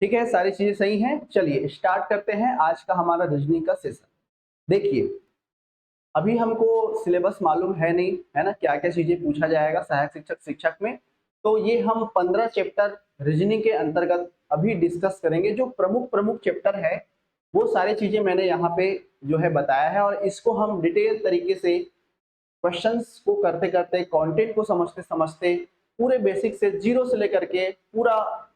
ठीक है, सारी चीजें सही हैं। चलिए स्टार्ट करते हैं आज का हमारा रीजनिंग का सेशन। देखिए, अभी हमको सिलेबस मालूम है नहीं, है ना, क्या क्या चीजें पूछा जाएगा सहायक शिक्षक शिक्षक में। तो ये हम 15 चैप्टर रीजनिंग के अंतर्गत अभी डिस्कस करेंगे। जो प्रमुख प्रमुख चैप्टर है वो सारी चीजें मैंने यहाँ पे जो है बताया है, और इसको हम डिटेल तरीके से क्वेश्चंस को करते करते, कंटेंट को समझते समझते, पूरे बेसिक से जीरो से लेकर के पूरा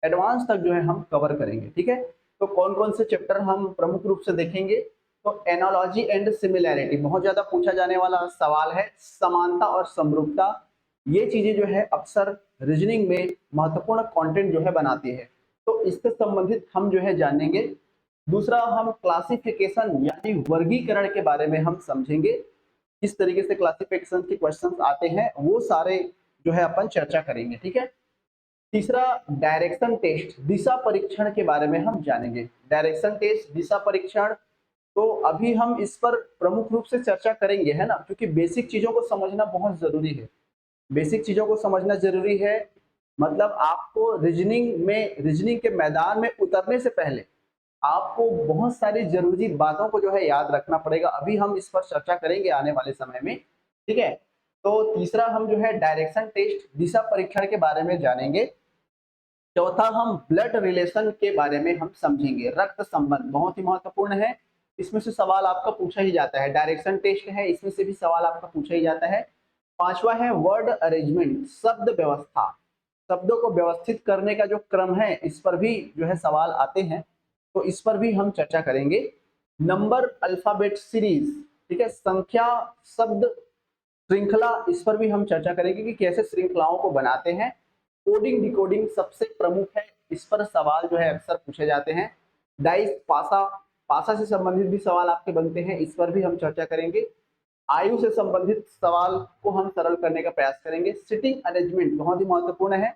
एडवांस तक जो है हम कवर करेंगे। ठीक है, तो कौन कौन से चैप्टर हम प्रमुख रूप से देखेंगे। तो एनालॉजी एंड सिमिलैरिटी बहुत ज्यादा पूछा जाने वाला सवाल है। समानता और समरूपता, ये चीजें जो है अक्सर रीजनिंग में महत्वपूर्ण कंटेंट जो है बनाती है, तो इससे संबंधित हम जो है जानेंगे। दूसरा, हम क्लासिफिकेशन यानी वर्गीकरण के बारे में हम समझेंगे, किस तरीके से क्लासिफिकेशन के क्वेश्चंस आते हैं वो सारे जो है अपन चर्चा करेंगे। ठीक है। तीसरा, डायरेक्शन टेस्ट दिशा परीक्षण के बारे में हम जानेंगे। डायरेक्शन टेस्ट, दिशा परीक्षण, तो अभी हम इस पर प्रमुख रूप से चर्चा करेंगे, है ना, क्योंकि बेसिक चीजों को समझना बहुत जरूरी है। बेसिक चीजों को समझना जरूरी है, मतलब आपको रीजनिंग के मैदान में उतरने से पहले आपको बहुत सारी जरूरी बातों को जो है याद रखना पड़ेगा। अभी हम इस पर चर्चा करेंगे आने वाले समय में। ठीक है, तो तीसरा हम जो है डायरेक्शन टेस्ट दिशा परीक्षण के बारे में जानेंगे। चौथा, हम ब्लड रिलेशन के बारे में हम समझेंगे। रक्त संबंध बहुत ही महत्वपूर्ण है, इसमें से सवाल आपका पूछा ही जाता है। डायरेक्शन टेस्ट है, इसमें से भी सवाल आपका पूछा ही जाता है। पांचवा है वर्ड अरेंजमेंट, शब्द व्यवस्था, शब्दों को व्यवस्थित करने का जो क्रम है, इस पर भी जो है सवाल आते हैं, तो इस पर भी हम चर्चा करेंगे। नंबर अल्फाबेट सीरीज, ठीक है, संख्या शब्द श्रृंखला, इस पर भी हम चर्चा करेंगे कि कैसे श्रृंखलाओं को बनाते हैं। कोडिंग डिकोडिंग सबसे प्रमुख है, इस पर सवाल जो है अक्सर पूछे जाते हैं। डाइस पासा, पासा से संबंधित भी सवाल आपके बनते हैं, इस पर भी हम चर्चा करेंगे। आयु से संबंधित सवाल को हम सरल करने का प्रयास करेंगे। सिटिंग अरेंजमेंट बहुत ही महत्वपूर्ण है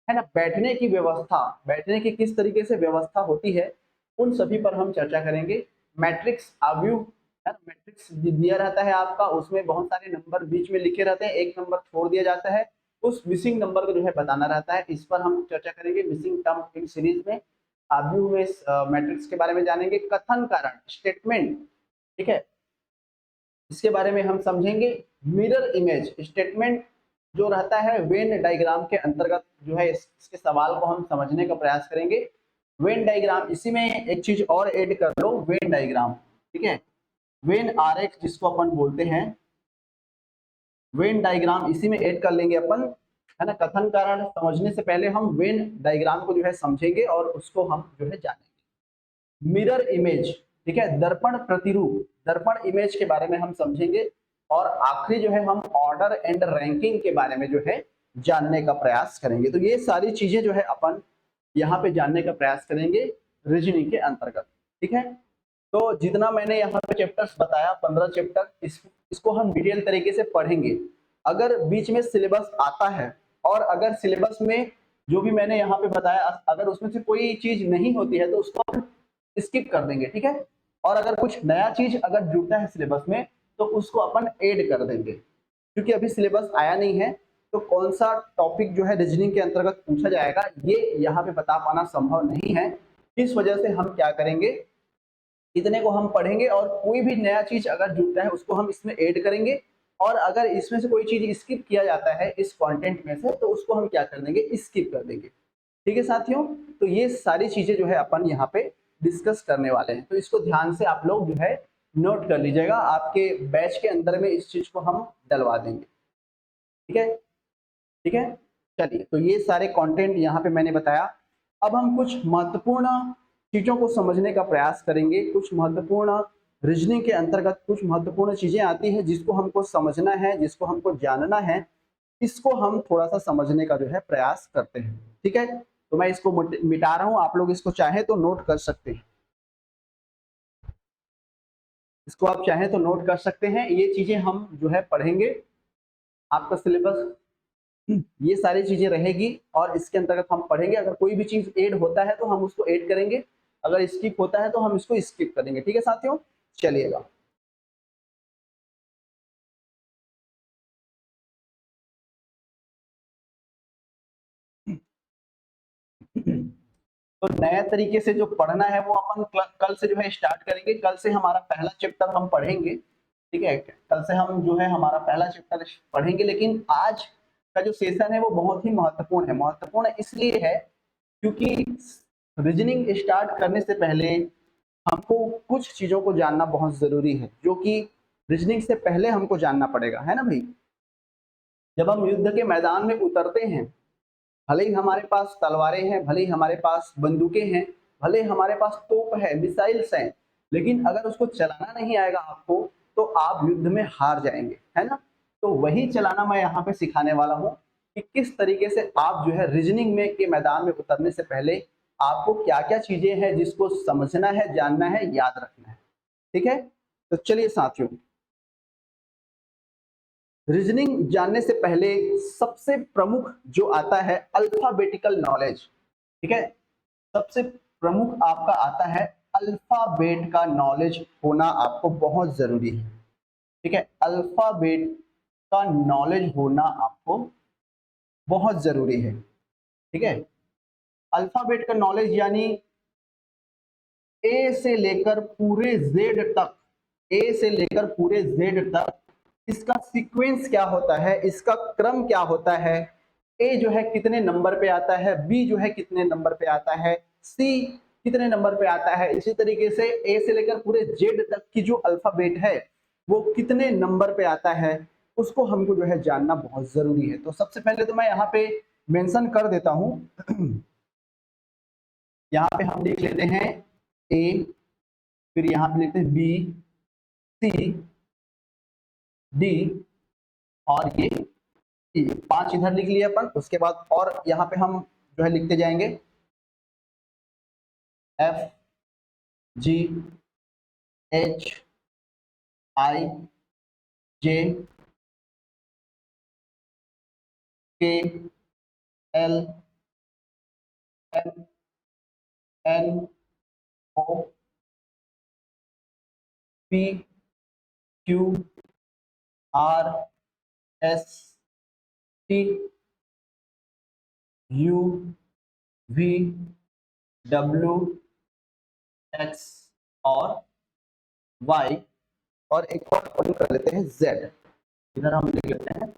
ना, बैठने की व्यवस्था, बैठने की किस तरीके से व्यवस्था होती है, उन सभी पर हम चर्चा करेंगे। मैट्रिक्स आव्यूह, है ना, मैट्रिक्स दिया रहता है आपका, उसमें बहुत सारे नंबर बीच में लिखे रहते हैं, एक नंबर छोड़ दिया जाता है, उस मिसिंग नंबर को जो है बताना रहता है, इस पर हम चर्चा करेंगे। मिसिंग टर्म इन सीरीज में, आव्यूह में मैट्रिक्स के बारे में जानेंगे। कथन कारण स्टेटमेंट, ठीक है, इसके बारे में हम समझेंगे। मिरर इमेज स्टेटमेंट जो रहता है वेन डायग्राम के अंतर्गत जो है इसके सवाल को हम समझने का प्रयास करेंगे। वेन डायग्राम, इसी में एक चीज और ऐड कर लो, वेन डायग्राम, ठीक है, वेन आरेख जिसको अपन बोलते हैं, वेन डायग्राम इसी में ऐड कर लेंगे अपन, है ना। कथन कारण समझने से पहले हम वेन डायग्राम को जो है समझेंगे और उसको हम जो है जानेंगे। मिरर इमेज, ठीक है, दर्पण प्रतिरूप, दर्पण इमेज के बारे में हम समझेंगे। और आखिरी जो है हम ऑर्डर एंड रैंकिंग के बारे में जो है जानने का प्रयास करेंगे। तो ये सारी चीजें जो है अपन यहाँ पे जानने का प्रयास करेंगे रीजनिंग के अंतर्गत। ठीक है, तो जितना मैंने यहाँ पे चैप्टर्स बताया, 15 चैप्टर, इसको हम डिटेल तरीके से पढ़ेंगे। अगर बीच में सिलेबस आता है और अगर सिलेबस में जो भी मैंने यहाँ पे बताया अगर उसमें से कोई चीज नहीं होती है तो उसको हम स्किप कर देंगे। ठीक है, और अगर कुछ नया चीज अगर जुड़ता है सिलेबस में तो उसको अपन ऐड कर देंगे, क्योंकि अभी सिलेबस आया नहीं है, तो कौन सा टॉपिक जो है रीजनिंग के अंतर्गत पूछा जाएगा ये यहाँ पे बता पाना संभव नहीं है। इस वजह से हम क्या करेंगे, इतने को हम पढ़ेंगे और कोई भी नया चीज अगर जुड़ता है उसको हम इसमें ऐड करेंगे, और अगर इसमें से कोई चीज स्किप किया जाता है इस कंटेंट में से तो उसको हम क्या कर देंगे, स्किप कर देंगे। ठीक है साथियों, तो ये सारी चीजें जो है अपन यहाँ पे डिस्कस करने वाले हैं, तो इसको ध्यान से आप लोग जो है नोट कर लीजिएगा, आपके बैच के अंदर में इस चीज को हम डलवा देंगे। ठीक है, ठीक है, चलिए, तो ये सारे कंटेंट यहाँ पे मैंने बताया। अब हम कुछ महत्वपूर्ण चीजों को समझने का प्रयास करेंगे। कुछ महत्वपूर्ण रीजनिंग के अंतर्गत कुछ महत्वपूर्ण चीजें आती है जिसको हमको समझना है, जिसको हमको जानना है, इसको हम थोड़ा सा समझने का जो है प्रयास करते हैं। ठीक है, तो मैं इसको मिटा रहा हूं, आप लोग इसको चाहे तो नोट कर सकते हैं, इसको आप चाहें तो नोट कर सकते हैं। ये चीजें हम जो है पढ़ेंगे, आपका सिलेबस ये सारी चीजें रहेगी और इसके अंतर्गत हम पढ़ेंगे। अगर कोई भी चीज ऐड होता है तो हम उसको ऐड करेंगे, अगर स्किप होता है तो हम इसको स्किप करेंगे। ठीक है साथियों, चलिएगा। तो नए तरीके से जो पढ़ना है वो अपन कल से जो है स्टार्ट करेंगे। कल से हमारा पहला चैप्टर हम पढ़ेंगे, ठीक है। कल से हम जो है हमारा पहला चैप्टर पढ़ेंगे, लेकिन आज का जो सेशन है वो बहुत ही महत्वपूर्ण है। महत्वपूर्ण इसलिए है क्योंकि रीजनिंग स्टार्ट करने से पहले हमको कुछ चीजों को जानना बहुत जरूरी है, जो कि रीजनिंग से पहले हमको जानना पड़ेगा, है ना भाई। जब हम युद्ध के मैदान में उतरते हैं, भले ही हमारे पास तलवारें हैं, भले ही हमारे पास बंदूकें हैं, भले ही हमारे पास तोप है, मिसाइल्स हैं, लेकिन अगर उसको चलाना नहीं आएगा आपको तो आप युद्ध में हार जाएंगे, है ना। तो वही चलाना मैं यहाँ पे सिखाने वाला हूँ कि किस तरीके से आप जो है रीजनिंग में के मैदान में उतरने से पहले आपको क्या क्या चीजें हैं जिसको समझना है, जानना है, याद रखना है, ठीक है। तो चलिए साथियों, रीजनिंग जानने से पहले सबसे प्रमुख जो आता है अल्फाबेटिकल नॉलेज, ठीक है। सबसे प्रमुख आपका आता है अल्फाबेट का नॉलेज होना आपको बहुत जरूरी है, ठीक है। अल्फाबेट का नॉलेज होना आपको बहुत जरूरी है, ठीक है। अल्फाबेट का नॉलेज यानी ए से लेकर पूरे जेड तक, ए से लेकर पूरे जेड तक इसका सीक्वेंस क्या होता है, इसका क्रम क्या होता है, ए जो है कितने नंबर पे आता है, बी जो है कितने नंबर पे आता है, सी कितने नंबर पे आता है, इसी तरीके से ए से लेकर पूरे जेड तक की जो अल्फाबेट है वो कितने नंबर पे आता है, उसको हमको जो है जानना बहुत जरूरी है। तो सबसे पहले तो मैं यहाँ पे मेंशन कर देता हूं यहाँ पे हम लिख लेते हैं ए, फिर यहाँ पे लिखते हैं बी, सी, डी और ये ई। 5 इधर लिख लिए अपन। उसके बाद और यहाँ पे हम जो है लिखते जाएंगे F, ji, H, I, J, K, L, M, N, O, P, Q, R, S, T, U, V, W, X और वाई, और एक और अपन कर लेते हैं जेड। इधर हम लिख लेते हैं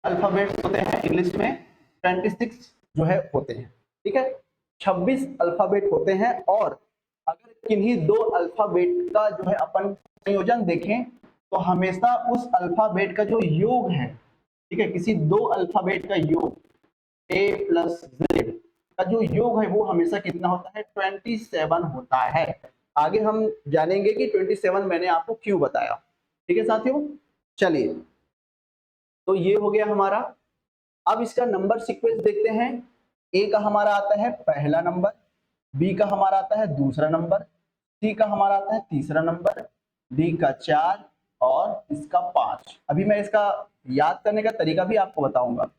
अल्फाबेट्स होते हैं इंग्लिश में 26 जो है होते हैं, ठीक है। 26 अल्फाबेट होते हैं, और अगर किन्हीं दो अल्फाबेट का जो है अपन संयोजन देखें तो हमेशा उस अल्फाबेट का जो योग है, ठीक है, किसी दो अल्फाबेट का योग ए प्लस जेड का जो योग है वो हमेशा कितना होता है, 27 होता है। आगे हम जानेंगे कि 27 मैंने आपको क्यों बताया, ठीक है साथियों। चलिए, तो ये हो गया हमारा। अब इसका नंबर सीक्वेंस देखते हैं। ए का हमारा आता है पहला नंबर, बी का हमारा आता है दूसरा नंबर, सी का हमारा आता है तीसरा नंबर, डी का 4 और इसका 5। अभी मैं इसका याद करने का तरीका भी आपको बताऊंगा।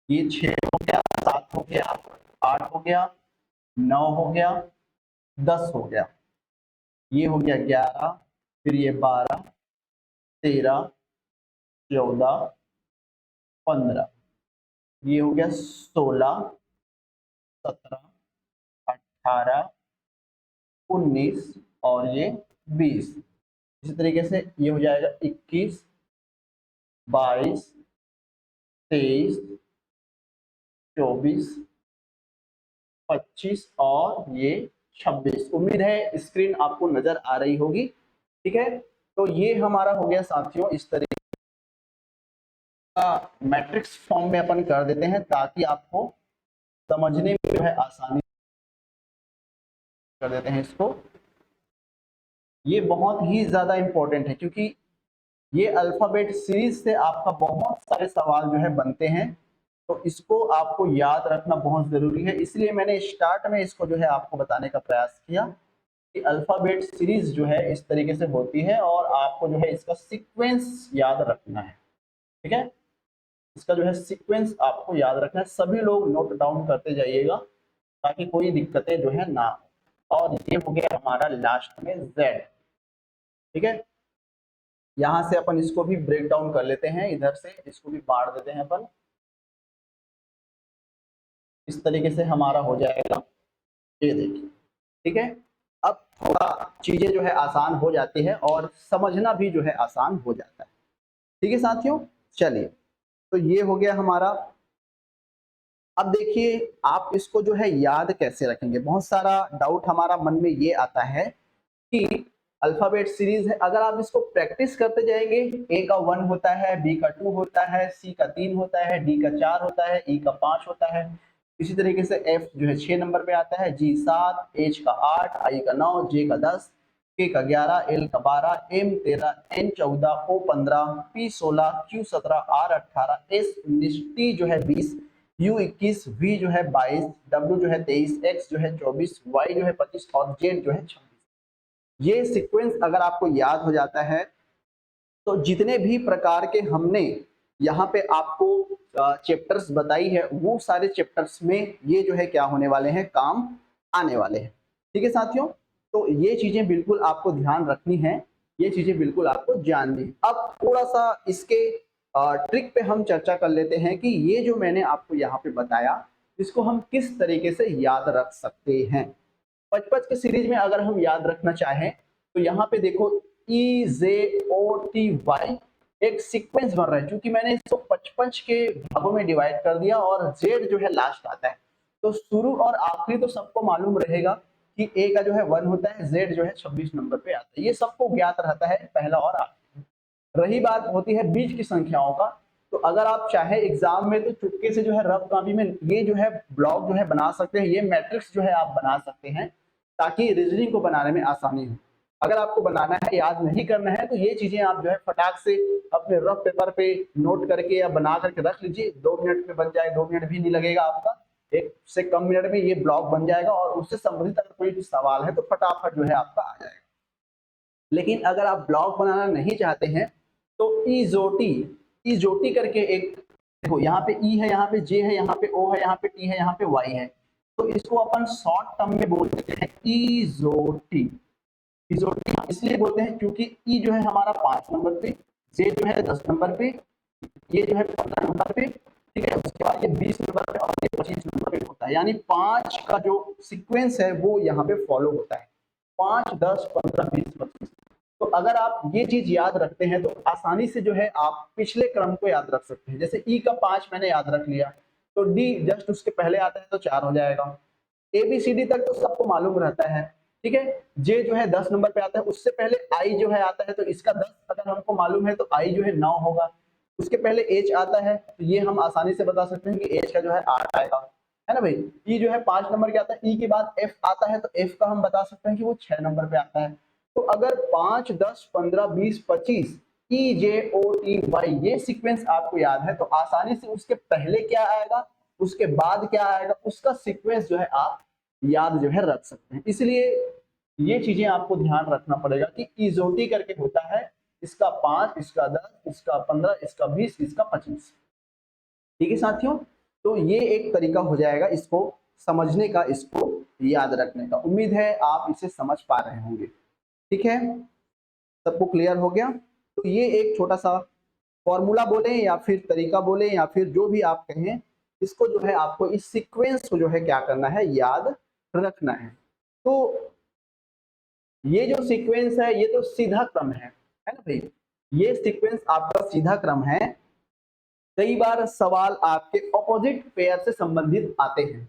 ये 6 हो गया, 7 हो गया, 8 हो गया, 9 हो गया, 10 हो गया, ये हो गया 11, फिर ये 12, 13, 14, 15, ये हो गया 16, 17, 18, 19 और ये 20। इसी तरीके से ये हो जाएगा 21, 22, 23, 24, 25 और ये 26। उम्मीद है स्क्रीन आपको नजर आ रही होगी, ठीक है। तो ये हमारा हो गया साथियों, इस तरीके का मैट्रिक्स फॉर्म में अपन कर देते हैं ताकि आपको समझने में जो है आसानी कर देते हैं इसको। ये बहुत ही ज्यादा इंपॉर्टेंट है क्योंकि ये अल्फाबेट सीरीज से आपका बहुत सारे सवाल जो है बनते हैं, तो इसको आपको याद रखना बहुत जरूरी है। इसलिए मैंने स्टार्ट में इसको जो है आपको बताने का प्रयास किया कि अल्फाबेट सीरीज जो है इस तरीके से होती है और आपको जो है इसका सीक्वेंस याद रखना है, ठीक है। इसका जो है सीक्वेंस आपको याद रखना है। सभी लोग नोट डाउन करते जाइएगा ताकि कोई दिक्कतें जो है ना हो। और ये हो गया हमारा लास्ट में जेड, ठीक है। यहां से अपन इसको भी ब्रेक डाउन कर लेते हैं, इधर से इसको भी बांट देते हैं अपन। इस तरीके से हमारा हो जाएगा, ये देखिए, ठीक है। अब थोड़ा चीजें जो है आसान हो जाती है और समझना भी जो है आसान हो जाता है। ठीक है साथियों, चलिए, तो ये हो गया हमारा। अब देखिए आप इसको जो है याद कैसे रखेंगे। बहुत सारा डाउट हमारा मन में ये आता है कि अल्फाबेट सीरीज है, अगर आप इसको प्रैक्टिस करते जाएंगे, ए का 1 होता है, बी का 2 होता है, सी का 3 होता है, डी का 4 होता है, ई का 5 होता है, इसी तरीके से एफ जो है 6 नंबर पे आता है, जी 7, एच का 8, आई का 9, जे का 10, के का 11, एल का 12, M 13, N 14, O 15, P 16, Q 17, R 18, S 19, T जो है 20, यू 21, वी जो है 22, डब्ल्यू जो है 23, एक्स जो है 24, वाई जो है 25 और जेड जो है 26। ये सीक्वेंस अगर आपको याद हो जाता है तो जितने भी प्रकार के हमने यहाँ पे आपको चैप्टर्स बताई है, वो सारे चैप्टर्स में ये जो है क्या होने वाले हैं, काम आने वाले हैं। ठीक है साथियों, तो ये चीजें बिल्कुल आपको ध्यान रखनी है, ये चीजें बिल्कुल आपको जाननी है। अब थोड़ा सा इसके ट्रिक पे हम चर्चा कर लेते हैं कि ये जो मैंने आपको यहाँ पे बताया, इसको हम किस तरीके से याद रख सकते हैं। 55 के सीरीज में अगर हम याद रखना चाहें तो यहाँ पे देखो EZOTY एक सीक्वेंस बन रहा है, क्योंकि मैंने इसको 55 के भागों में डिवाइड कर दिया और Z जो है लास्ट आता है, तो शुरू और आखिरी तो सबको मालूम रहेगा कि A का जो है 1 होता है, Z जो है 26 नंबर पे आता है, ये सबको ज्ञात रहता है पहला और आखिरी। रही बात होती है बीच की संख्याओं का, तो अगर आप चाहे एग्जाम में तो चुटके से जो है रफ कॉपी में ये जो है ब्लॉक जो है बना सकते हैं, ये मैट्रिक्स जो है आप बना सकते हैं ताकि रीजनिंग को बनाने में आसानी हो। अगर आपको बनाना है, याद नहीं करना है, तो ये चीजें आप जो है फटाक से अपने रफ पेपर पे नोट करके या बना करके रख लीजिए, 2 मिनट में बन जाए, 2 मिनट भी नहीं लगेगा आपका, 1 से कम मिनट में ये ब्लॉक बन जाएगा और उससे संबंधित अगर कोई भी सवाल है तो फटाफट जो है आपका आ जाएगा। लेकिन अगर आप ब्लॉक बनाना नहीं चाहते हैं तो ईजोटी करके एक, देखो यहाँ पे ई है, यहाँ पे जे है, यहाँ पे ओ है, यहाँ पे टी है, यहाँ पे वाई है, तो इसको अपन शॉर्ट टर्म में बोल देते हैं ईजोटी। ईजोटी इसलिए बोलते हैं क्योंकि ई जो है हमारा 5 नंबर पे, जे जो है 10 नंबर पे, ये जो है 15 नंबर पे, ठीक है, उसके बाद ये 20 नंबर पे और ये 25 नंबर पे होता है, यानी 5 का जो सीक्वेंस है वो यहाँ पे फॉलो होता है, 5, 10, 15, 20, 25। तो अगर आप ये चीज याद रखते हैं तो आसानी से जो है आप पिछले क्रम को याद रख सकते हैं। जैसे ई का 5 मैंने याद रख लिया तो डी जस्ट उसके पहले आता है तो 4 हो जाएगा। ABCD तक तो सबको मालूम रहता है, ठीक है। जे जो है 10 नंबर पे आता है, उससे पहले आई जो है आता है तो इसका 10 अगर हमको मालूम है तो आई जो है 9 होगा। उसके पहले एच आता है तो ये हम आसानी से बता सकते हैं कि एच का जो है 8 आएगा, है ना भाई। ई जो है 5 नंबर के आता है, ई के बाद एफ आता है तो एफ का हम बता सकते हैं कि वो 6 नंबर पे आता है। तो अगर 5, 10, 15, 20, 25 EJOTY ये सीक्वेंस आपको याद है तो आसानी से उसके पहले क्या आएगा, उसके बाद क्या आएगा, उसका सीक्वेंस जो है आप याद जो है रख सकते हैं। इसलिए ये चीजें आपको ध्यान रखना पड़ेगा कि इजोटी करके होता है, इसका 5, इसका 10, इसका 15, इसका 20, इसका 25। ठीक है साथियों, तो ये एक तरीका हो जाएगा इसको समझने का, इसको याद रखने का। उम्मीद है आप इसे समझ पा रहे होंगे। ठीक है, सबको क्लियर हो गया। तो ये एक छोटा सा फॉर्मूला बोले या फिर तरीका बोले या फिर जो भी आप कहें, इसको जो है आपको इस सीक्वेंस को जो है क्या करना है, याद रखना है। तो ये जो सीक्वेंस है ये तो सीधा क्रम है ना भाई, ये सीक्वेंस आपका सीधा क्रम है। कई बार सवाल आपके ऑपोजिट पेयर से संबंधित आते हैं,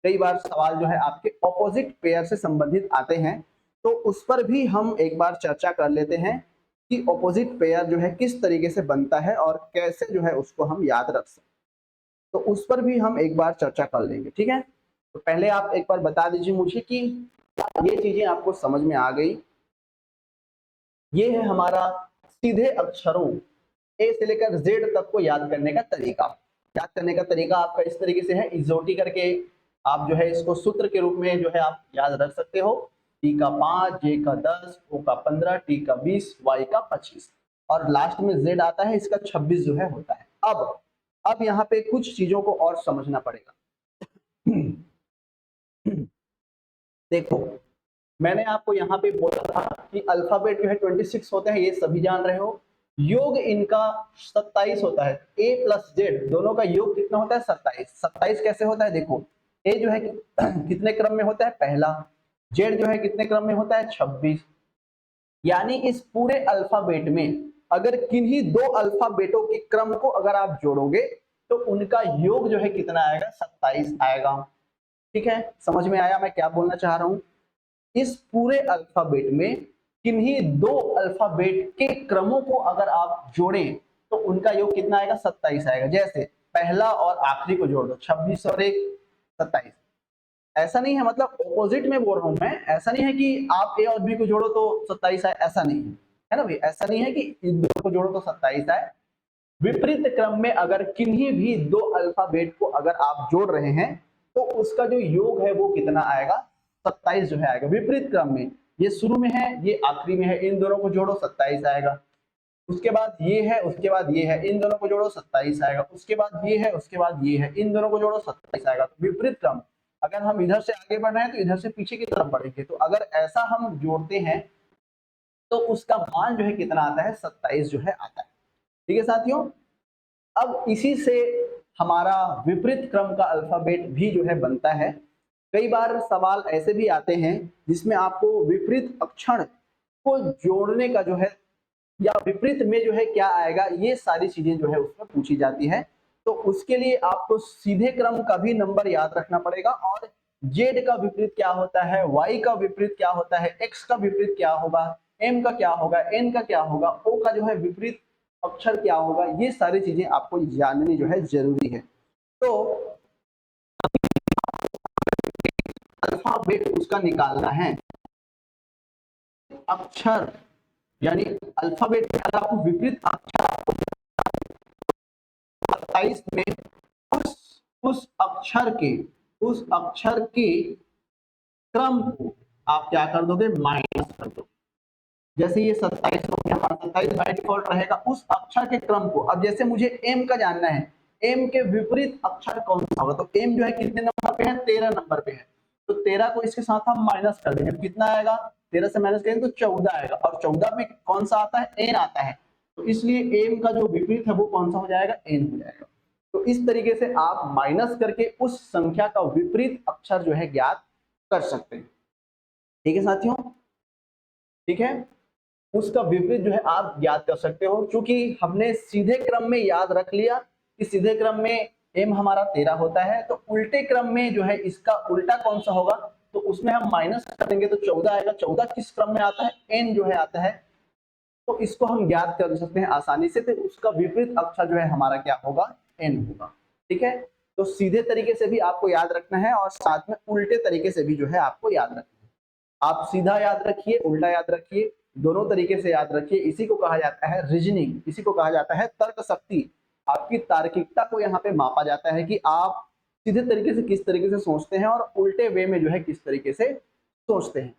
कई बार सवाल जो है आपके ऑपोजिट पेयर से संबंधित आते हैं, तो उस पर भी हम एक बार चर्चा कर लेते हैं कि ऑपोजिट पेयर जो है किस तरीके से बनता है और कैसे जो है उसको हम याद रख सकते हैं, तो उस पर भी हम एक बार चर्चा कर लेंगे। ठीक है, तो पहले आप एक बार बता दीजिए मुझे कि ये चीजें आपको समझ में आ गई। ये है हमारा सीधे अक्षरों ए से लेकर जेड तक को याद करने का तरीका। याद करने का तरीका आपका इस तरीके से है, इजोटी करके आप जो है इसको सूत्र के रूप में जो है आप याद रख सकते हो। टी का 5, जे का 10, ओ का 15, टी का 20, वाई का 25 और लास्ट में जेड आता है, इसका 26 जो है होता है। अब यहाँ पे कुछ चीजों को और समझना पड़ेगा। देखो मैंने आपको यहाँ पे बोला था कि अल्फाबेट जो है 26 होते हैं, ये सभी जान रहे हो। योग इनका 27 होता है, A प्लस जेड दोनों का योग कितना होता है, 27। 27 कैसे होता है देखो, ए जो है कितने क्रम में होता है, पहला। जेड जो है कितने क्रम में होता है, 26। यानी इस पूरे अल्फाबेट में अगर किन्हीं दो अल्फाबेटों के क्रम को अगर आप जोड़ोगे तो उनका योग जो है कितना आएगा, 27 आएगा। ठीक है, समझ में आया मैं क्या बोलना चाह रहा हूं। इस पूरे अल्फाबेट में किन्हीं दो अल्फाबेट के क्रमों को अगर आप जोड़ें तो उनका योग कितना आएगा, 27 आएगा। जैसे पहला और आखिरी को जोड़ दो, 26 और 1 27। ऐसा नहीं है, मतलब ऑपोजिट में बोल रहा हूं मैं, ऐसा नहीं है कि आप ए और बी को जोड़ो तो 27 आए, ऐसा नहीं है ना भाई। ऐसा नहीं है कि इन दोनों को जोड़ो तो 27 आए। विपरीत क्रम में अगर किन्हीं भी दो अल्फाबेट को अगर आप जोड़ रहे हैं तो उसका जो योग है वो कितना आएगा, 27 जो है आएगा। विपरीत क्रम में, ये शुरू में है ये आखिरी में है, इन दोनों को जोड़ो 27 आएगा। उसके बाद ये है, उसके बाद ये है, इन दोनों को जोड़ो 27 आएगा। उसके बाद ये है, उसके बाद ये है, इन दोनों को जोड़ो 27 आएगा। तो विपरीत क्रम, अगर हम इधर से आगे बढ़ रहे हैं तो इधर से पीछे की तरफ बढ़ेंगे। तो अगर ऐसा हम जोड़ते हैं तो उसका मान जो है कितना आता है, 27 जो है आता है। ठीक है साथियों, अब इसी से हमारा विपरीत क्रम का अल्फाबेट भी जो है बनता है। कई बार सवाल ऐसे भी आते हैं जिसमें आपको विपरीत अक्षर को जोड़ने का जो है या विपरीत में जो है क्या आएगा, ये सारी चीजें जो है उसमें पूछी जाती है। तो उसके लिए आपको सीधे क्रम का भी नंबर याद रखना पड़ेगा और जेड का विपरीत क्या होता है, वाई का विपरीत क्या होता है, एक्स का विपरीत क्या होगा, एम का क्या होगा, एन का क्या होगा, ओ का जो है विपरीत अक्षर क्या होगा, ये सारी चीजें आपको जाननी जो है जरूरी है। तो अल्फाबेट उसका निकालना है, अक्षर यानी अल्फाबेट में अगर आपको विपरीत अक्षर 27 में उस अक्षर के क्रम को आप क्या कर दोगे, माइनस कर दो। जैसे ये 27 हो गया, 27 बाय डिफॉल्ट रहेगा उस अक्षर के क्रम को। अब जैसे मुझे एम का जानना है, एम के विपरीत अक्षर कौन सा होगा, तो एम जो है कितने नंबर पे है, 13 नंबर पे है। तो 13 को इसके साथ हम माइनस कर देंगे तो कितना आएगा, 13 से माइनस करेंगे तो 14 आएगा। और 14 में कौन सा आता है, एन आता है। तो इसलिए एम का जो विपरीत है वो कौन सा हो जाएगा, एन हो जाएगा। तो इस तरीके से आप माइनस करके उस संख्या का विपरीत अक्षर जो है ज्ञात कर सकते हैं। ठीक है साथियों, ठीक है, उसका विपरीत जो है आप ज्ञात कर सकते हो। क्योंकि हमने सीधे क्रम में याद रख लिया कि सीधे क्रम में एम हमारा 13 होता है, तो उल्टे क्रम में जो है इसका उल्टा कौन सा होगा, तो उसमें हम माइनस करेंगे तो 14 आएगा। 14 किस क्रम में आता है, एन जो है आता है। तो इसको हम ज्ञात कर सकते हैं आसानी से। तो उसका विपरीत अक्षर जो है हमारा क्या होगा, एन होगा। ठीक है, तो सीधे तरीके से भी आपको याद रखना है और साथ में उल्टे तरीके से भी जो है आपको याद रखना है। आप सीधा याद रखिए, उल्टा याद रखिए, दोनों तरीके से याद रखिए। इसी को कहा जाता है रीजनिंग, इसी को कहा जाता है तर्क शक्ति। आपकी तार्किकता को यहाँ पे मापा जाता है कि आप सीधे तरीके से किस तरीके से सोचते हैं और उल्टे वे में जो है किस तरीके से सोचते हैं।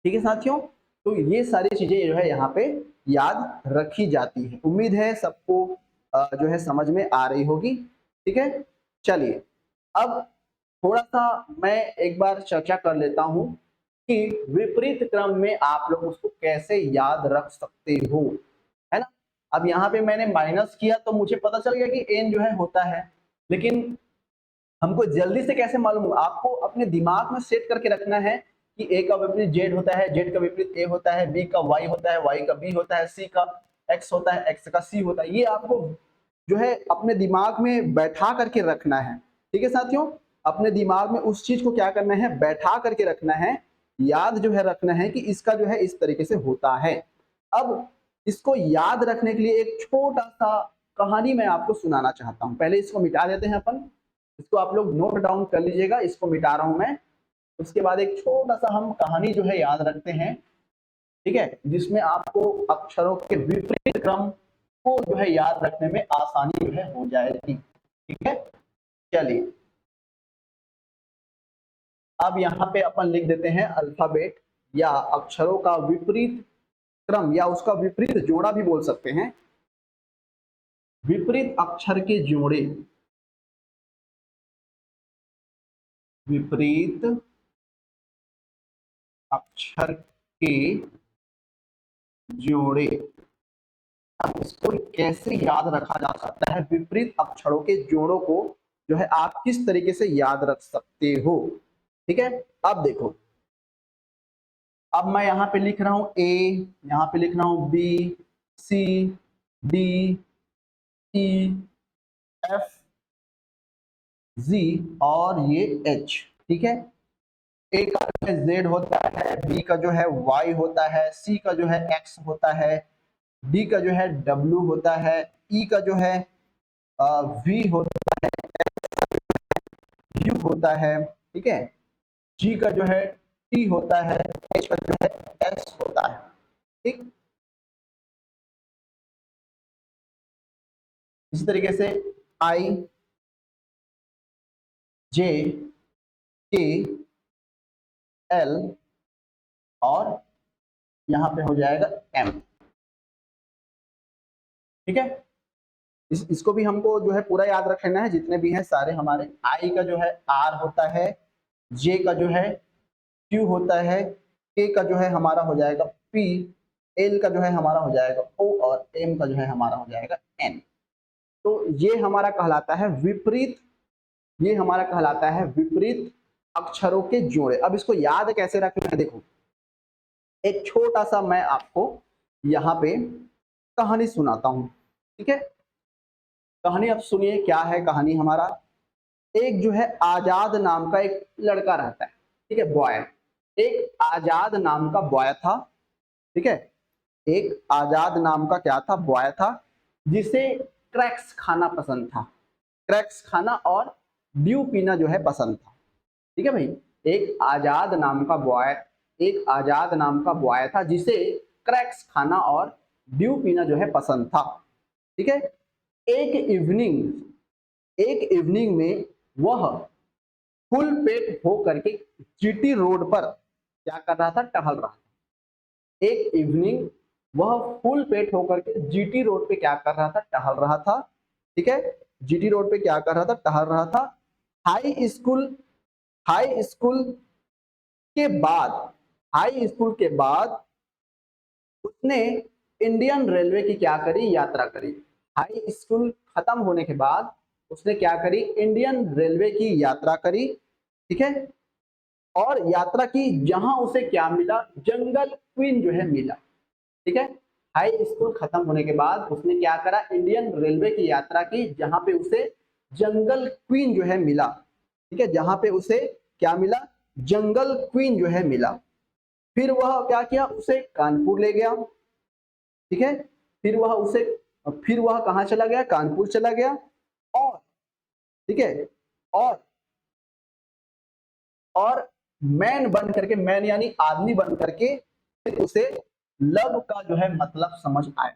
ठीक है साथियों, तो ये सारी चीजें जो है यहाँ पे याद रखी जाती है। उम्मीद है सबको जो है समझ में आ रही होगी। ठीक है, चलिए अब थोड़ा सा मैं एक बार चर्चा कर लेता हूं कि विपरीत क्रम में आप लोग उसको कैसे याद रख सकते हो, है ना। अब यहाँ पे मैंने माइनस किया तो मुझे पता चल गया कि एन जो है होता है, लेकिन हमको जल्दी से कैसे मालूम होगा, आपको अपने दिमाग में सेट करके रखना है कि ए का विपरीत जेड होता है, जेड का विपरीत ए होता है, बी का वाई होता है, वाई का बी होता है, सी का एक्स होता है, एक्स का सी होता है। ये आपको जो है अपने दिमाग में बैठा करके रखना है। ठीक है साथियों, अपने दिमाग में उस चीज को क्या करना है, बैठा करके रखना है, याद जो है रखना है कि इसका जो है इस तरीके से होता है। अब इसको याद रखने के लिए एक छोटा सा कहानी मैं आपको सुनाना चाहता हूं। पहले इसको मिटा देते हैं अपन, इसको आप लोग नोट डाउन कर लीजिएगा, इसको मिटा रहा हूं मैं। उसके बाद एक छोटा सा हम कहानी जो है याद रखते हैं, ठीक है, जिसमें आपको अक्षरों के विपरीत क्रम को जो है याद रखने में आसानी जो है हो जाएगी। ठीक है, चलिए अब यहाँ पे अपन लिख देते हैं अल्फाबेट या अक्षरों का विपरीत क्रम, या उसका विपरीत जोड़ा भी बोल सकते हैं। विपरीत अक्षर के जोड़े, विपरीत अक्षर के जोड़े। अब इसको कैसे याद रखा जा सकता है, विपरीत अक्षरों के जोड़ों को जो है आप किस तरीके से याद रख सकते हो। ठीक है, अब देखो, अब मैं यहाँ पे लिख रहा हूं ए, यहाँ पे लिख रहा हूं बी, सी, डी, ई, एफ, जी और ये एच। ठीक है, ए का जो है जेड होता है, बी का जो है वाई होता है, सी का जो है एक्स होता है, डी का जो है डब्ल्यू होता है, ई का जो है वी होता है, यू होता है। ठीक है, जी का जो है टी होता है, एच का जो है एस होता है। ठीक, इसी तरीके से आई, जे, के, एल और यहां पे हो जाएगा एम। ठीक है, इसको भी हमको जो है पूरा याद रखना है, जितने भी हैं सारे हमारे। आई का जो है आर होता है, जे का जो है क्यू होता है, के का जो है हमारा हो जाएगा पी, एल का जो है हमारा हो जाएगा ओ और एम का जो है हमारा हो जाएगा एन। तो ये हमारा कहलाता है विपरीत, ये हमारा कहलाता है विपरीत अक्षरों के जोड़े। अब इसको याद कैसे रखना है, देखो एक छोटा सा मैं आपको यहाँ पे कहानी सुनाता हूँ। ठीक है, कहानी अब सुनिए, क्या है कहानी हमारा। एक जो है आजाद नाम का एक लड़का रहता है। ठीक है, बॉय, एक आजाद नाम का बॉय था। ठीक है, एक आजाद नाम का क्या था, बॉय था, जिसे क्रैक्स खाना पसंद था, क्रैक्स खाना और ड्यू पीना जो है पसंद था। ठीक है भाई, एक आजाद नाम का बॉय, एक आजाद नाम का बॉय था जिसे क्रैक्स खाना और ड्यू पीना जो है पसंद था। ठीक है, एक इवनिंग, एक इवनिंग में वह फुल पेट हो करके जीटी रोड पर क्या कर रहा था, टहल रहा था। एक इवनिंग वह फुल पेट होकर के जीटी रोड पे क्या कर रहा था, टहल रहा था। ठीक है, जीटी रोड पे क्या कर रहा था, टहल रहा था। हाई स्कूल, हाई स्कूल के बाद, हाई स्कूल के बाद उसने इंडियन रेलवे की क्या करी, यात्रा करी। हाई स्कूल खत्म होने के बाद उसने क्या करी, इंडियन रेलवे की यात्रा करी। ठीक है, और यात्रा की, जहां उसे क्या मिला, जंगल क्वीन जो है मिला। ठीक है, हाई स्कूल खत्म होने के बाद उसने क्या करा, इंडियन रेलवे की यात्रा की, जहां पे उसे जंगल क्वीन जो है मिला। ठीक है, जहां पे उसे क्या मिला, जंगल क्वीन जो है मिला। फिर वह क्या किया, उसे कानपुर ले गया। ठीक है, फिर वह उसे, फिर वह कहाँ चला गया, कानपुर चला गया। और ठीक है, और मैन बन करके, मैन यानी आदमी बन करके, फिर उसे लव का जो है मतलब समझ आया,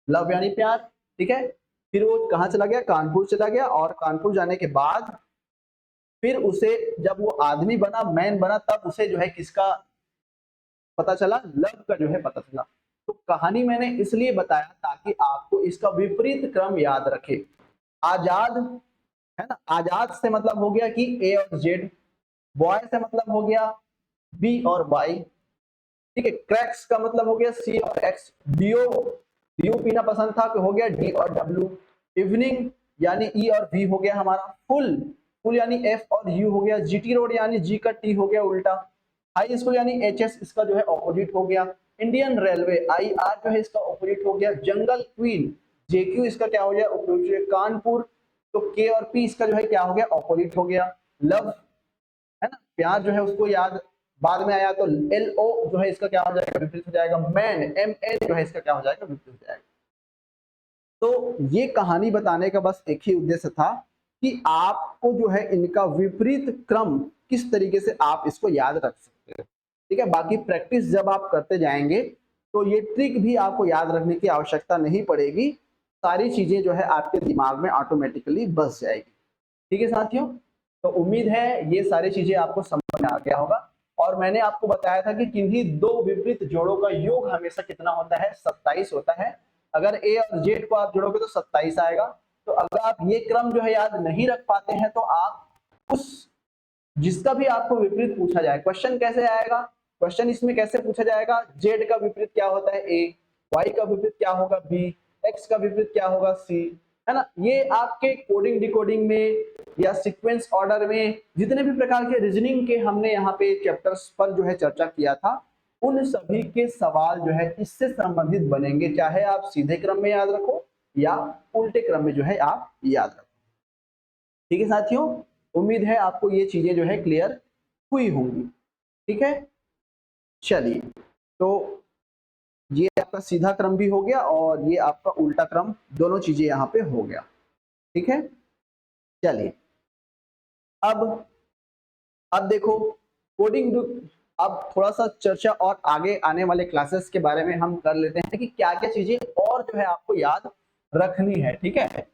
लव यानी प्यार। ठीक है, फिर वो कहाँ चला गया, कानपुर चला गया, और कानपुर जाने के बाद फिर उसे, जब वो आदमी बना, मैन बना, तब उसे जो है किसका पता चला, लव का जो है पता चला। तो कहानी मैंने इसलिए बताया ताकि आपको इसका विपरीत क्रम याद रखे। आजाद है ना, आजाद से मतलब हो गया कि ए और जेड, बॉय से मतलब हो गया बी और वाई। ठीक है, क्रैक्स का मतलब हो गया सी और एक्स, डीओ, डीओ पीना पसंद था तो हो गया डी और डब्ल्यू। इवनिंग यानी ई और वी हो गया हमारा। फुल, फुल यानी एफ और यू हो गया। जीटी रोड यानी जी का टी हो गया उल्टा। हाई स्कूल यानी एच एस, इसका जो है ऑपोजिट हो गया। इंडियन रेलवे आई आर जो है इसका ऑपोजिट हो गया। जंगल क्वीन जे क्यू, इसका क्या हो गया, ऑपोजिट। कानपुर, तो के और पी इसका जो है क्या हो गया, ऑपोजिट हो गया। लव है ना, प्यार जो है उसको याद बाद में आया, तो एल ओ जो है इसका क्या हो जाएगा, विपरीत हो जाएगा। मैन, एम एन जो है इसका क्या हो जाएगा, विपरीत हो जाएगा। तो ये कहानी बताने का बस एक ही उद्देश्य था कि आपको जो है इनका विपरीत क्रम किस तरीके से आप इसको याद रख सकते हैं। ठीक है, बाकी प्रैक्टिस जब आप करते जाएंगे तो ये ट्रिक भी आपको याद रखने की आवश्यकता नहीं पड़ेगी, सारी चीजें जो है आपके दिमाग में ऑटोमेटिकली बस जाएगी। ठीक है साथियों, तो उम्मीद है ये सारी चीजें आपको समझ में आ गया होगा। और मैंने आपको बताया था कि किन्हीं दो विपरीत जोड़ों का योग हमेशा कितना होता है, 27 होता है। अगर ए और जेड को आप जोड़ोगे तो 27 आएगा। तो अगर आप ये क्रम जो है याद नहीं रख पाते हैं तो आप उस, जिसका भी आपको विपरीत पूछा जाए, क्वेश्चन कैसे आएगा, क्वेश्चन इसमें कैसे पूछा जाएगा, जेड का विपरीत क्या होता है ए, वाई का विपरीत क्या होगा बी, एक्स का विपरीत क्या होगा सी, है ना। ये आपके कोडिंग डिकोडिंग में या सीक्वेंस ऑर्डर में जितने भी प्रकार के रीजनिंग के हमने यहाँ पे चैप्टर्स पर जो है चर्चा किया था, उन सभी के सवाल जो है इससे संबंधित बनेंगे, चाहे आप सीधे क्रम में याद रखो या उल्टे क्रम में जो है आप याद रखो। ठीक है साथियों, उम्मीद है आपको ये चीजें जो है क्लियर हुई होंगी। ठीक है, चलिए, तो ये आपका सीधा क्रम भी हो गया और ये आपका उल्टा क्रम, दोनों चीजें यहाँ पे हो गया। ठीक है, चलिए अब देखो कोडिंग, अब थोड़ा सा चर्चा और आगे आने वाले क्लासेस के बारे में हम कर लेते हैं कि क्या क्या चीजें और जो है आपको याद रखनी है। ठीक है,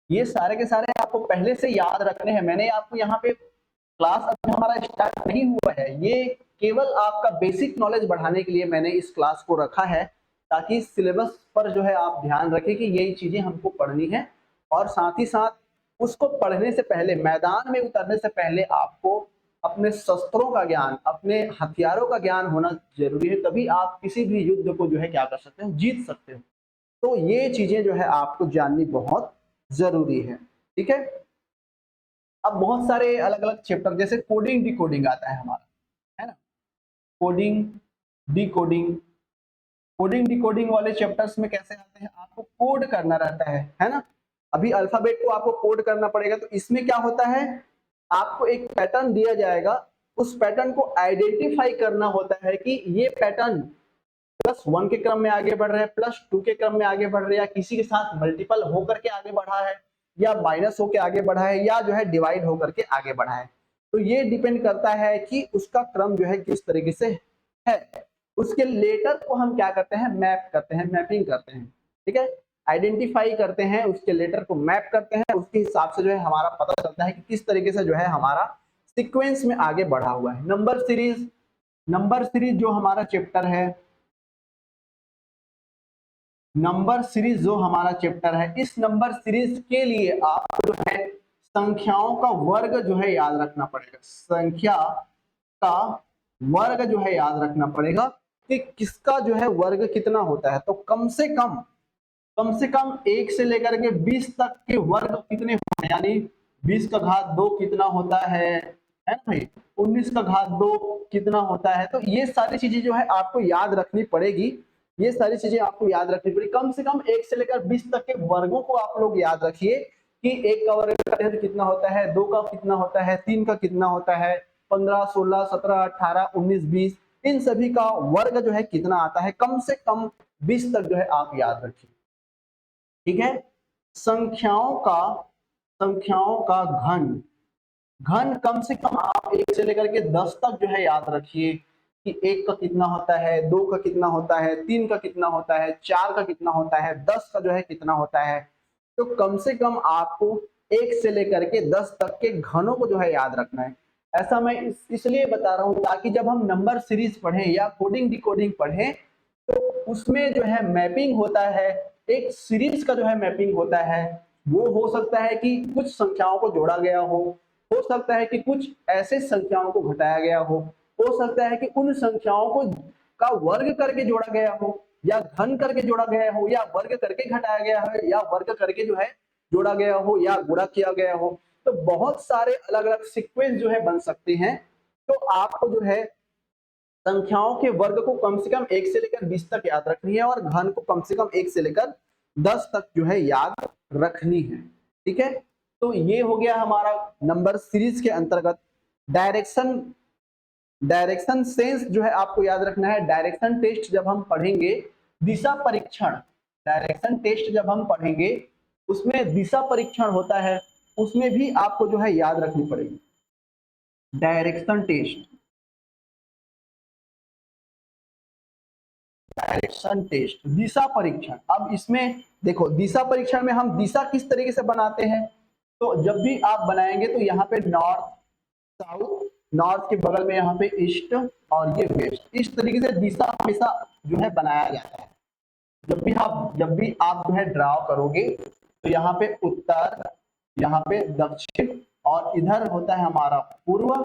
ये सारे के सारे आपको पहले से याद रखने हैं। मैंने आपको यहाँ पे क्लास अभी हमारा स्टार्ट नहीं हुआ है, ये केवल आपका बेसिक नॉलेज बढ़ाने के लिए मैंने इस क्लास को रखा है, ताकि सिलेबस पर जो है आप ध्यान रखें कि यही चीजें हमको पढ़नी है, और साथ ही साथ उसको पढ़ने से पहले, मैदान में उतरने से पहले आपको अपने शस्त्रों का ज्ञान, अपने हथियारों का ज्ञान होना जरूरी है, तभी आप किसी भी युद्ध को जो है क्या कर सकते हो, जीत सकते हो। तो ये चीजें जो है आपको जाननी बहुत जरूरी है। ठीक है, अब बहुत सारे अलग अलग चैप्टर, जैसे कोडिंग डिकोडिंग आता है हमारा, है ना। कोडिंग डिकोडिंग, कोडिंग डिकोडिंग वाले चैप्टर्स में कैसे आते हैं, आपको कोड करना रहता है ना। अभी अल्फाबेट को आपको कोड करना पड़ेगा, तो इसमें क्या होता है, आपको एक पैटर्न दिया जाएगा, उस पैटर्न को आइडेंटिफाई करना होता है कि ये पैटर्न +1 के क्रम में आगे बढ़ रहा है, +2 के क्रम में आगे बढ़ रहा है, या किसी के साथ मल्टीपल होकर के आगे बढ़ा है, या माइनस होकर आगे बढ़ा है, या जो है डिवाइड होकर के आगे बढ़ा है। तो ये डिपेंड करता है कि उसका क्रम जो है किस तरीके से है। उसके लेटर को हम क्या करते हैं, मैप करते हैं, मैपिंग करते हैं। ठीक है, आइडेंटिफाई करते हैं, उसके लेटर को मैप करते हैं, उसके हिसाब से जो है हमारा पता चलता है कि किस तरीके से जो है हमारा सीक्वेंस में आगे बढ़ा हुआ है। नंबर सीरीज जो हमारा चैप्टर है, नंबर सीरीज जो हमारा चैप्टर है, इस नंबर सीरीज के लिए आप जो है संख्याओं का वर्ग जो है याद रखना पड़ेगा। संख्या का वर्ग जो है याद रखना पड़ेगा कि किसका जो है वर्ग कितना होता है। तो कम से कम 1 से लेकर के 20 तक के वर्ग कितने होते हैं, यानी 20 का घात 2 कितना होता है ना भाई, 19 का घात 2 कितना होता है। तो ये सारी चीजें जो है आपको याद रखनी पड़ेगी, ये सारी चीजें आपको याद रखनी पड़ेगी। कम से कम 1 से लेकर 20 तक के वर्गों को आप लोग याद रखिए कि 1 का वर्ग कितना होता है, 2 का कितना होता है, 3 का कितना होता है, 15, 16, 17, 18, 19, 20, इन सभी का वर्ग जो है कितना आता है। कम से कम 20 तक जो है आप याद रखिए। ठीक है, संख्याओं का घन कम से कम आप 1 से लेकर के 10 तक जो है याद रखिए कि 1 का कितना होता है, 2 का कितना होता है, 3 का कितना होता है, 4 का कितना होता है, 10 का जो है कितना होता है। तो कम से कम आपको 1 से लेकर के 10 तक के घनों को जो है याद रखना है। ऐसा मैं इसलिए बता रहा हूं ताकि जब हम नंबर सीरीज पढ़ें या कोडिंग डिकोडिंग पढ़ें, तो उसमें जो है मैपिंग होता है, एक सीरीज का जो है मैपिंग होता है। वो हो सकता है कि कुछ संख्याओं को जोड़ा गया हो सकता है कि कुछ ऐसे संख्याओं को घटाया गया हो सकता है कि उन संख्याओं को का वर्ग करके जोड़ा गया हो, या घन करके जोड़ा गया हो, या वर्ग करके घटाया गया है, या वर्ग करके जो है जोड़ा गया हो, या गुणा किया गया हो। तो बहुत सारे अलग अलग सीक्वेंस जो है बन सकते हैं। तो आपको जो है संख्याओं के वर्ग को कम से कम 1 से लेकर 20 तक याद रखनी है, और घन को कम से कम 1 से लेकर 10 तक जो है याद रखनी है। ठीक है, तो ये हो गया हमारा नंबर सीरीज के अंतर्गत। डायरेक्शन डायरेक्शन सेंस जो है आपको याद रखना है। डायरेक्शन टेस्ट जब हम पढ़ेंगे, दिशा परीक्षण, डायरेक्शन टेस्ट जब हम पढ़ेंगे उसमें दिशा परीक्षण होता है, उसमें भी आपको जो है याद रखनी पड़ेगी डायरेक्शन टेस्ट। डायरेक्शन टेस्ट, दिशा परीक्षण। अब इसमें देखो, दिशा परीक्षण में हम दिशा किस तरीके से बनाते हैं, तो जब भी आप बनाएंगे तो यहाँ पे नॉर्थ, साउथ, नॉर्थ के बगल में यहाँ पे ईस्ट, और ये वेस्ट, इस तरीके से दिशा हमेशा जो है बनाया जाता है। जब भी आप जो है ड्राव करोगे, तो यहाँ पे उत्तर, यहाँ पे दक्षिण, और इधर होता है हमारा पूर्व,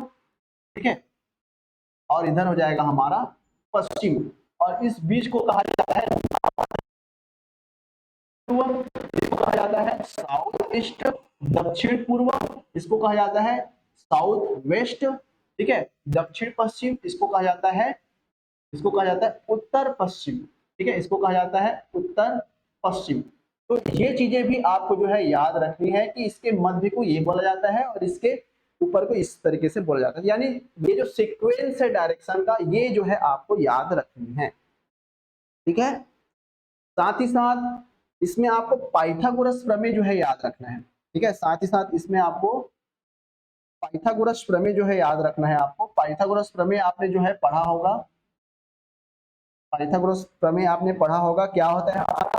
ठीक है, और इधर हो जाएगा हमारा पश्चिम, और इस बीच को कहा जाता है पूर्व, इसको कहा जाता जाता है साउथ ईस्ट, दक्षिण पूर्व इसको कहा जाता है साउथ वेस्ट, ठीक है। दक्षिण पश्चिम इसको कहा जाता है उत्तर पश्चिम, ठीक है, इसको कहा जाता है उत्तर पश्चिम। तो ये चीजें भी आपको जो है याद रखनी है कि इसके मध्य को ये बोला जाता है और इसके ऊपर को इस तरीके से बोला जाता है, यानी ये जो सीक्वेंस है डायरेक्शन का ये जो है आपको याद रखनी है, ठीक है। साथ ही साथ इसमें आपको पाइथागोरस प्रमेय जो है याद रखना है, ठीक है। साथ ही साथ इसमें आपको पाइथागोरस प्रमेय जो है याद रखना है। आपको पाइथागोरस प्रमेय आपने जो है पढ़ा होगा, पाइथागोरस प्रमेय आपने पढ़ा होगा। क्या होता है हमारा,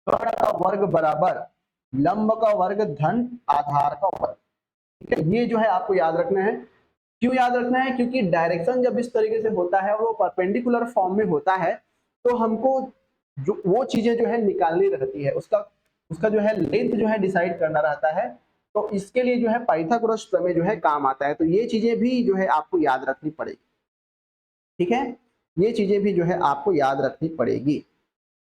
कर्ण का वर्ग बराबर लंब का वर्ग धन आधार का वर्ग, ठीक है। ये जो है आपको याद रखना है। क्यों याद रखना है, क्योंकि डायरेक्शन जब इस तरीके से होता है वो परपेंडिकुलर फॉर्म में होता है तो हमको जो वो चीजें जो है निकालनी रहती है, उसका जो है लेंथ जो है डिसाइड करना रहता है। तो इसके लिए जो है पाइथागोरस प्रमेय जो है काम आता है। तो ये चीजें भी जो है आपको याद रखनी पड़ेगी, ठीक है। ये चीजें भी जो है आपको याद रखनी पड़ेगी।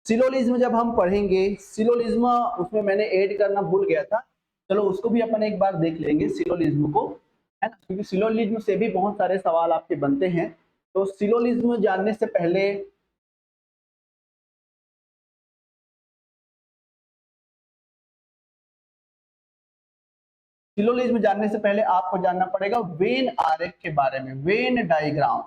सिलोलिज्म जब हम पढ़ेंगे, सिलोलिज्म उसमें मैंने ऐड करना भूल गया था, चलो उसको भी अपन एक बार देख लेंगे सिलोलिज्म को, है ना, क्योंकि सिलोलिज्म से भी बहुत सारे सवाल आपके बनते हैं। तो सिलोलिज्म जानने से पहले आपको जानना पड़ेगा वेन आरेख के बारे में, वेन डायग्राम,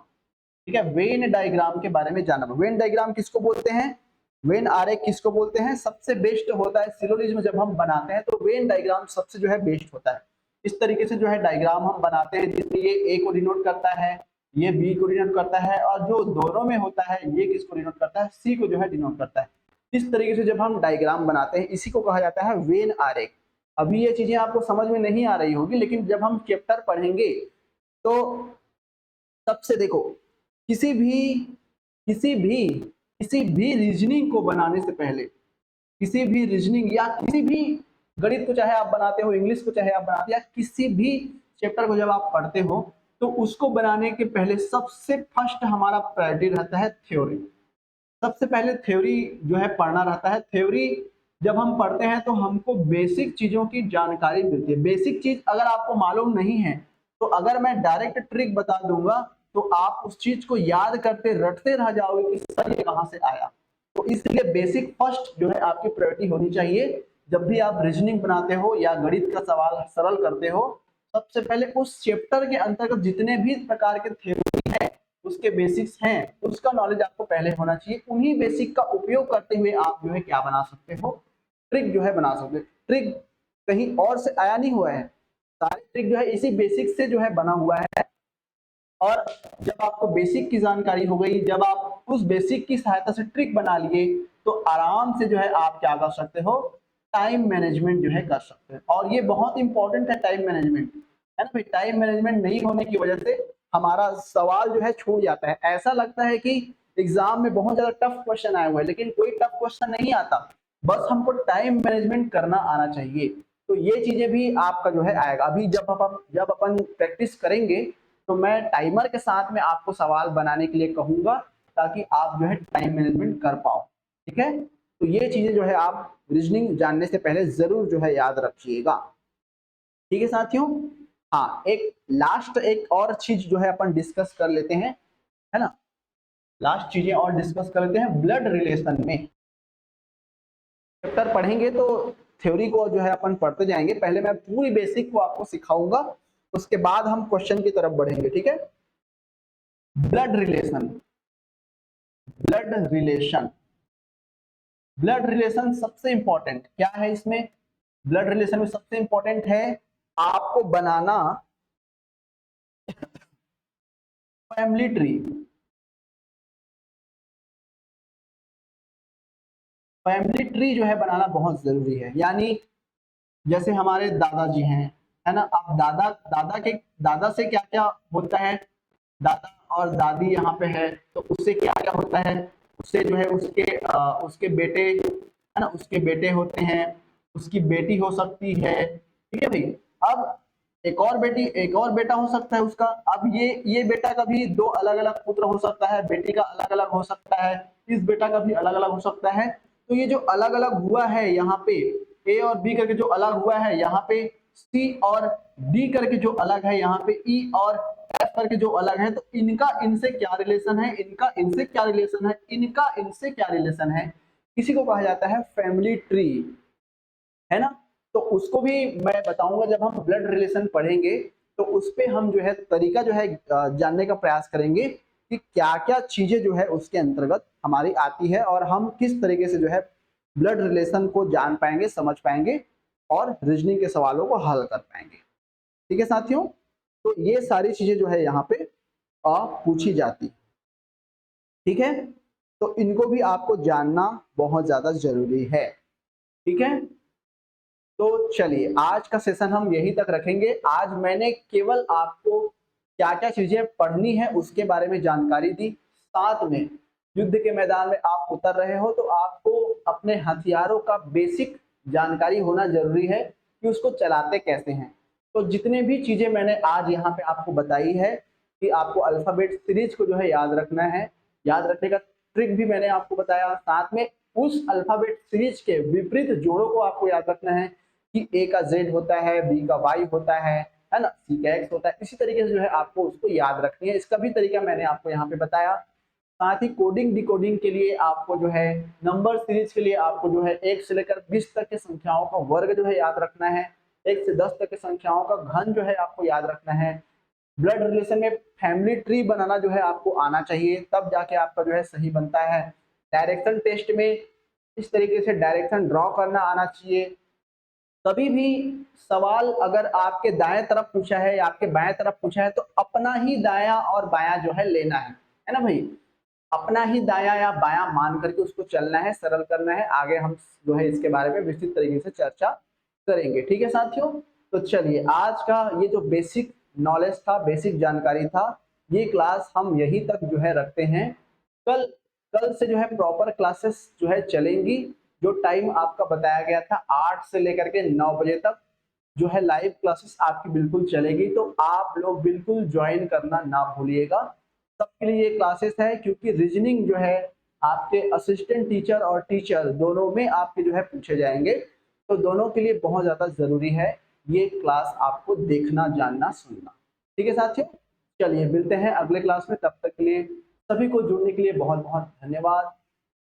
ठीक है। वेन डायग्राम के बारे में जानना। वेन डायग्राम किसको बोलते हैं, वेन आरेख किसको बोलते हैं, सबसे बेस्ट होता है सिलोलिज्म जब हम बनाते हैं तो वेन डायग्राम सबसे जो है बेस्ट होता है। इस तरीके से जो है डायग्राम हम बनाते हैं जिसमें ये ए को डिनोट करता है, ये बी को डिनोट करता है, और जो दोनों में होता है ये किसको डिनोट करता है, सी को जो है डिनोट करता है। इस तरीके से जब हम डायग्राम बनाते हैं इसी को कहा जाता है वेन आरेख। अभी ये चीजें आपको समझ में नहीं आ रही होगी, लेकिन जब हम चैप्टर पढ़ेंगे तो सबसे देखो किसी भी रीजनिंग को बनाने से पहले, किसी भी रीजनिंग या किसी भी गणित को चाहे आप बनाते हो, इंग्लिश को चाहे आप बनाते हो, या किसी भी चैप्टर को जब आप पढ़ते हो तो उसको बनाने के पहले सबसे फर्स्ट हमारा प्रायोरिटी रहता है थ्योरी। सबसे पहले थ्योरी जो है पढ़ना रहता है। थ्योरी जब हम पढ़ते हैं तो हमको बेसिक चीजों की जानकारी मिलती है। बेसिक चीज अगर आपको मालूम नहीं है तो अगर मैं डायरेक्ट ट्रिक बता दूंगा तो आप उस चीज को याद करते रटते रह जाओगे कि सर ये कहां से आया। तो इसलिए बेसिक फर्स्ट जो है आपकी प्रायोरिटी होनी चाहिए। जब भी आप रीजनिंग बनाते हो या गणित का सवाल सरल करते हो, सबसे पहले उस चैप्टर के अंतर्गत जितने भी प्रकार के थ्योरी है उसके बेसिक्स हैं उसका नॉलेज आपको पहले होना चाहिए। उन्हीं बेसिक का उपयोग करते हुए आप जो है क्या बना सकते हो, ट्रिक जो है बना सकते हो। ट्रिक कहीं और से आया नहीं हुआ है, सारे ट्रिक जो है इसी बेसिक से जो है बना हुआ है। और जब आपको बेसिक की जानकारी हो गई, जब आप उस बेसिक की सहायता से ट्रिक बना लिए तो आराम से जो है आप क्या कर सकते हो, टाइम मैनेजमेंट जो है कर सकते हैं। और ये बहुत इंपॉर्टेंट है टाइम मैनेजमेंट, है ना भाई। टाइम मैनेजमेंट नहीं होने की वजह से हमारा सवाल जो है छूट जाता है। ऐसा लगता है कि एग्जाम में बहुत ज्यादा टफ क्वेश्चन आए हुए हैं, लेकिन कोई टफ क्वेश्चन नहीं आता, बस हमको टाइम मैनेजमेंट करना आना चाहिए। तो ये चीजें भी आपका जो है आएगा। अभी जब अपन प्रैक्टिस करेंगे तो मैं टाइमर के साथ में आपको सवाल बनाने के लिए कहूंगा ताकि आप जो है टाइम मैनेजमेंट कर पाओ, ठीक है। तो ये चीजें जो है आप रीजनिंग जानने से पहले जरूर जो है याद रखिएगा, ठीक है साथियों। हाँ, एक और चीज जो है अपन डिस्कस कर लेते हैं, है ना। लास्ट चीजें और डिस्कस कर लेते हैं ब्लड रिलेशन में। चैप्टर पढ़ेंगे तो थ्योरी को जो है अपन पढ़ते जाएंगे। पहले मैं पूरी बेसिक को आपको सिखाऊंगा, उसके बाद हम क्वेश्चन की तरफ बढ़ेंगे, ठीक है। Blood relation, blood relation, blood relation सबसे इंपॉर्टेंट क्या है इसमें, ब्लड रिलेशन में सबसे इंपॉर्टेंट है आपको बनाना फैमिली ट्री। फैमिली ट्री जो है बनाना बहुत जरूरी है। यानी जैसे हमारे दादाजी हैं, है ना। अब दादा से क्या क्या होता है, दादा और दादी यहाँ पे है तो उससे क्या क्या होता है, उससे जो है उसके बेटे, है ना, उसके बेटे होते हैं, उसकी बेटी हो सकती है, ठीक है भाई। अब एक और बेटा हो सकता है उसका। अब ये बेटा का भी दो अलग अलग पुत्र हो सकता है, बेटी का अलग अलग हो सकता है, इस बेटा का भी अलग अलग हो सकता है। तो ये जो अलग अलग हुआ है यहाँ पे, ए और बी करके जो अलग हुआ है, यहाँ पे सी और डी करके जो अलग है, यहाँ पे ई और एफ करके जो अलग है, तो इनका इनसे क्या रिलेशन है, इनका इनसे क्या रिलेशन है, इनका इनसे क्या रिलेशन है, इसी को कहा जाता है फैमिली ट्री, है ना। तो उसको भी मैं बताऊंगा जब हम ब्लड रिलेशन पढ़ेंगे, तो उस पे हम जो है तरीका जो है जानने का प्रयास करेंगे कि क्या क्या चीजें जो है उसके अंतर्गत हमारी आती है और हम किस तरीके से जो है ब्लड रिलेशन को जान पाएंगे, समझ पाएंगे और रीजनिंग के सवालों को हल कर पाएंगे। ठीक है साथियों, तो ये सारी चीजें जो है यहाँ पे पूछी जाती, ठीक है। तो इनको भी आपको जानना बहुत ज्यादा जरूरी है, ठीक है। तो चलिए आज का सेशन हम यहीं तक रखेंगे। आज मैंने केवल आपको क्या क्या चीजें पढ़नी है उसके बारे में जानकारी दी, साथ में युद्ध के मैदान में आप उतर रहे हो तो आपको अपने हथियारों का बेसिक जानकारी होना जरूरी है कि उसको चलाते कैसे हैं। तो जितने भी चीजें मैंने आज यहाँ पे आपको बताई है कि आपको अल्फाबेट सीरीज को जो है याद रखना है, याद रखने का ट्रिक भी मैंने आपको बताया, साथ में उस अल्फाबेट सीरीज के विपरीत जोड़ों को आपको याद रखना है कि ए का जेड होता है, बी का वाई होता है ना, सी का एक्स होता है। इसी तरीके से जो है आपको उसको याद रखनी है, इसका भी तरीका मैंने आपको यहाँ पे बताया। साथ ही कोडिंग डिकोडिंग के लिए आपको जो है नंबर सीरीज के लिए आपको जो है 1 से लेकर 20 तक के संख्याओं का वर्ग जो है याद रखना है, 1 से 10 तक के संख्याओं का घन जो है आपको याद रखना है। ब्लड रिलेशन में फैमिली ट्री बनाना जो है आपको आना चाहिए, तब जाके आपका जो है सही बनता है। डायरेक्शन टेस्ट में इस तरीके से डायरेक्शन ड्रॉ करना आना चाहिए। कभी भी सवाल अगर आपके दाएं तरफ पूछा है या आपके बाएं तरफ पूछा है तो अपना ही दायां और बायां जो है लेना है ना भाई, अपना ही दायां या बायां मान करके उसको चलना है, सरल करना है। आगे हम जो है इसके बारे में विस्तृत तरीके से चर्चा करेंगे, ठीक है साथियों। तो चलिए आज का ये जो बेसिक नॉलेज था, बेसिक जानकारी था, ये क्लास हम यहीं तक जो है रखते हैं। कल कल से जो है प्रॉपर क्लासेस जो है चलेंगी। जो टाइम आपका बताया गया था 8 से लेकर के 9 बजे तक जो है लाइव क्लासेस आपकी बिल्कुल चलेगी, तो आप लोग बिल्कुल ज्वाइन करना ना भूलिएगा। सबके लिए ये क्लासेस है क्योंकि रीजनिंग जो है आपके असिस्टेंट टीचर और टीचर दोनों में आपके जो है पूछे जाएंगे, तो दोनों के लिए बहुत ज्यादा जरूरी है ये क्लास आपको देखना, जानना, सुनना। ठीक है साथियों, चलिए मिलते हैं अगले क्लास में, तब तक के लिए सभी को जुड़ने के लिए बहुत बहुत धन्यवाद।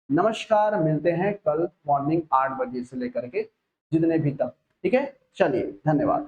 नमस्कार, मिलते हैं कल मॉर्निंग 8 बजे से लेकर के जितने भी तक, ठीक है। चलिए धन्यवाद।